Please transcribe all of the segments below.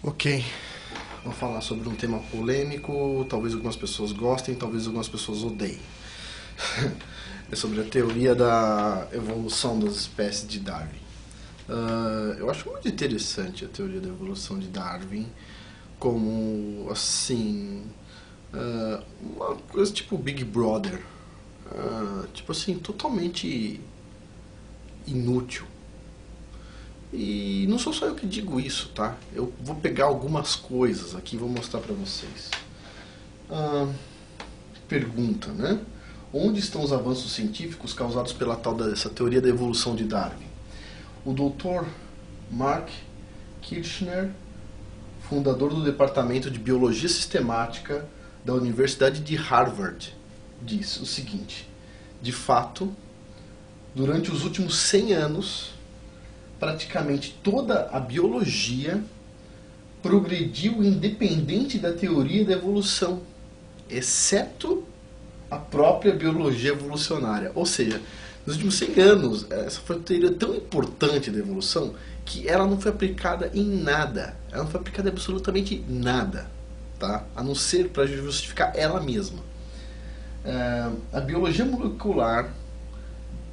Ok, vou falar sobre um tema polêmico, talvez algumas pessoas gostem, talvez algumas pessoas odeiem. É sobre a teoria da evolução das espécies de Darwin. Eu acho muito interessante a teoria da evolução de Darwin como, assim, uma coisa tipo Big Brother. Tipo assim, totalmente inútil. E não sou só eu que digo isso, tá? Eu vou pegar algumas coisas aqui e vou mostrar pra vocês. Ah, Pergunta, né? Onde estão os avanços científicos causados pela tal dessa teoria da evolução de Darwin? O Dr. Mark Kirchner, fundador do Departamento de Biologia Sistemática da Universidade de Harvard, diz o seguinte: de fato, durante os últimos 100 anos, praticamente toda a biologia progrediu independente da teoria da evolução, exceto a própria biologia evolucionária. Ou seja, nos últimos 100 anos, essa foi uma teoria tão importante da evolução que ela não foi aplicada em nada. Ela não foi aplicada em absolutamente nada, tá? A não ser para justificar ela mesma. A biologia molecular,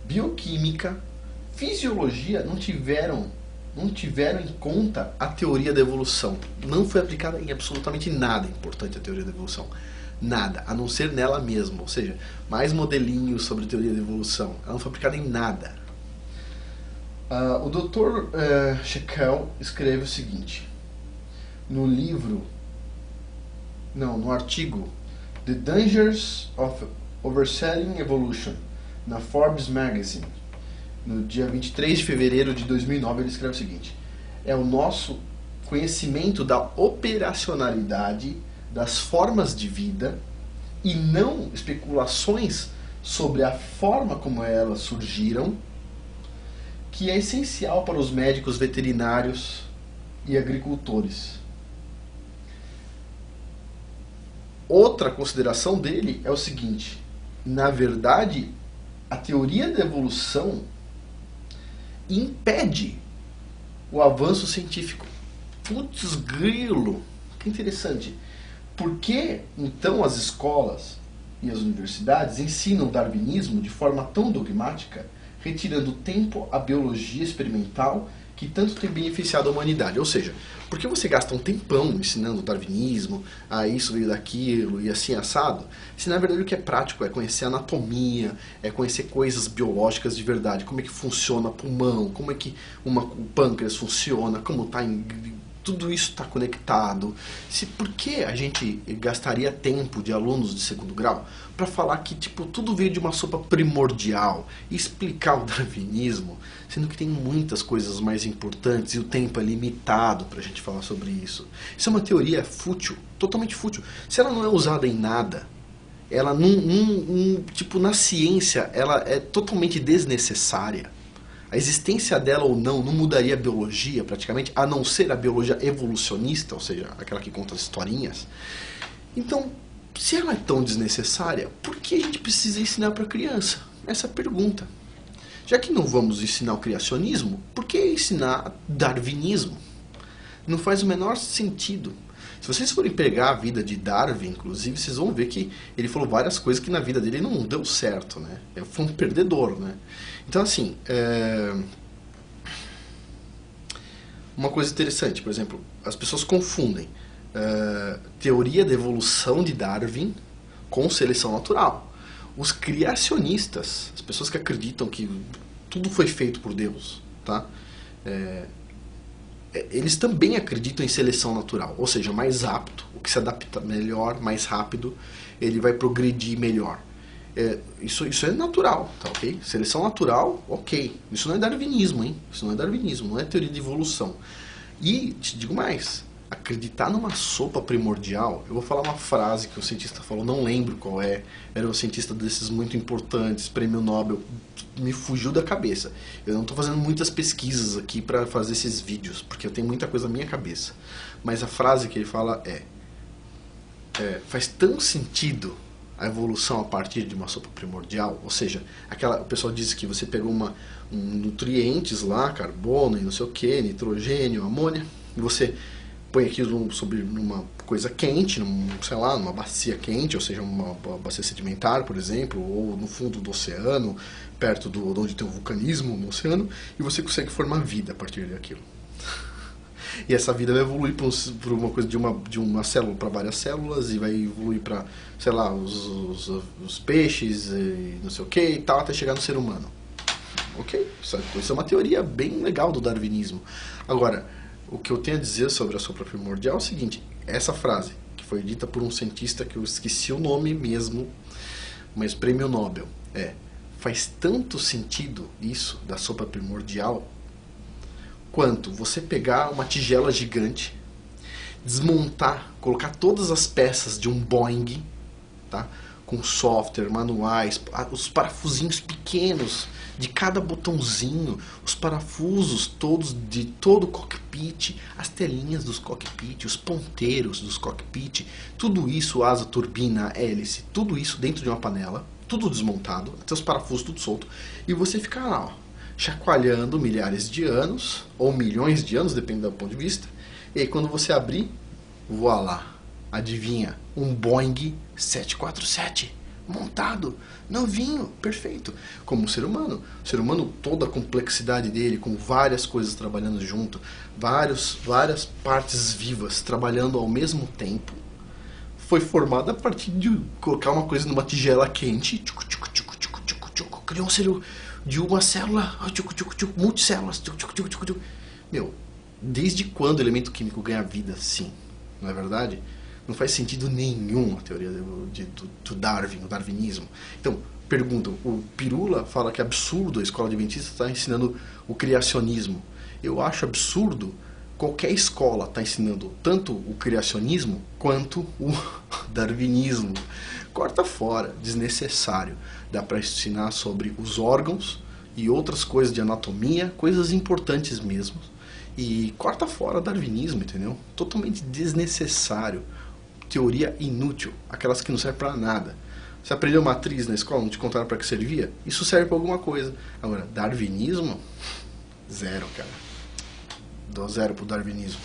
bioquímica, fisiologia não tiveram em conta a teoria da evolução. Não foi aplicada em absolutamente nada importante a teoria da evolução. Nada, a não ser nela mesma. Ou seja, mais modelinhos sobre a teoria da evolução. Ela não foi aplicada em nada. O Dr. Shekel escreve o seguinte no artigo The Dangers of Overselling Evolution, na Forbes Magazine, no dia 23 de fevereiro de 2009, ele escreve o seguinte: é o nosso conhecimento da operacionalidade das formas de vida e não especulações sobre a forma como elas surgiram que é essencial para os médicos veterinários e agricultores. Outra consideração dele é o seguinte: na verdade, a teoria da evolução impede o avanço científico. Putz, grilo, que interessante. Por que então as escolas e as universidades ensinam o darwinismo de forma tão dogmática, retirando tempo à biologia experimental que tanto tem beneficiado a humanidade? Ou seja, por que você gasta um tempão ensinando o darwinismo, isso veio daquilo e assim assado, se na verdade o que é prático é conhecer anatomia, é conhecer coisas biológicas de verdade, como é que funciona o pulmão, como é que o pâncreas funciona, como está tudo isso está conectado. Por que a gente gastaria tempo de alunos de segundo grau para falar que tudo veio de uma sopa primordial e explicar o darwinismo, sendo que tem muitas coisas mais importantes e o tempo é limitado para a gente falar sobre isso? Isso é uma teoria fútil, totalmente fútil. Se ela não é usada em nada, ela na ciência ela é totalmente desnecessária. A existência dela ou não mudaria a biologia praticamente, a não ser a biologia evolucionista, ou seja, aquela que conta as historinhas. Então, se ela é tão desnecessária, por que a gente precisa ensinar para a criança? Essa é a pergunta. Já que não vamos ensinar o criacionismo, por que ensinar darwinismo? Não faz o menor sentido. Se vocês forem pegar a vida de Darwin, inclusive, vocês vão ver que ele falou várias coisas que na vida dele não deu certo, né? Ele foi um perdedor, né? Então, assim, uma coisa interessante, por exemplo, as pessoas confundem teoria da evolução de Darwin com seleção natural. Os criacionistas, as pessoas que acreditam que tudo foi feito por Deus, tá? Eles também acreditam em seleção natural, ou seja, mais apto, o que se adapta melhor, mais rápido, ele vai progredir melhor. Isso é natural, tá ok? Seleção natural, ok. Isso não é darwinismo, hein? Isso não é darwinismo, não é teoria de evolução. E, te digo mais, acreditar numa sopa primordial, eu vou falar uma frase que o cientista falou, não lembro qual é, era um cientista desses muito importantes, prêmio Nobel, me fugiu da cabeça. Eu não estou fazendo muitas pesquisas aqui para fazer esses vídeos, porque eu tenho muita coisa na minha cabeça. Mas a frase que ele fala faz tão sentido a evolução a partir de uma sopa primordial, ou seja, o pessoal diz que você pegou nutrientes lá, carbono e não sei o que, nitrogênio, amônia, e você põe aquilo sobre numa coisa quente, sei lá, numa bacia quente, ou seja, uma bacia sedimentar, por exemplo, ou no fundo do oceano, perto de onde tem o vulcanismo no oceano, e você consegue formar vida a partir daquilo. E essa vida vai evoluir por uma coisa de uma célula para várias células, e vai evoluir para, sei lá, os peixes e não sei o que e tal, até chegar no ser humano. Ok? Isso é uma teoria bem legal do darwinismo. Agora, o que eu tenho a dizer sobre a sopra primordial é o seguinte: essa frase, que foi dita por um cientista que eu esqueci o nome mesmo, mas prêmio Nobel, faz tanto sentido isso da sopra primordial quanto você pegar uma tigela gigante, desmontar, colocar todas as peças de um Boeing, tá? Com software, manuais, os parafusinhos pequenos de cada botãozinho, os parafusos todos de todo o cockpit, as telinhas dos cockpit, os ponteiros dos cockpit, tudo isso, asa, turbina, hélice, tudo isso dentro de uma panela, tudo desmontado, até os parafusos tudo solto, e você fica lá, ó, chacoalhando milhares de anos, ou milhões de anos, depende do ponto de vista, e aí quando você abrir, voilá, adivinha, um Boeing 747 montado, novinho, perfeito, como um ser humano. O ser humano, toda a complexidade dele, com várias coisas trabalhando junto, várias partes vivas trabalhando ao mesmo tempo, foi formado a partir de colocar uma coisa numa tigela quente, criou um ser de uma célula, multicélulas, meu, desde quando o elemento químico ganha vida assim? Não é verdade? Não faz sentido nenhum a teoria do Darwin, o darwinismo. Então, perguntam, o Pirula fala que é absurdo a escola adventista estar ensinando o criacionismo. Eu acho absurdo qualquer escola estar ensinando tanto o criacionismo quanto o darwinismo. Corta fora, desnecessário. Dá para ensinar sobre os órgãos e outras coisas de anatomia, coisas importantes mesmo. E corta fora darwinismo, entendeu? Totalmente desnecessário. Teoria inútil, aquelas que não servem para nada. Você aprendeu matriz na escola, não te contaram para que servia? Isso serve para alguma coisa. Agora, darwinismo? Zero, cara. Dou zero pro darwinismo.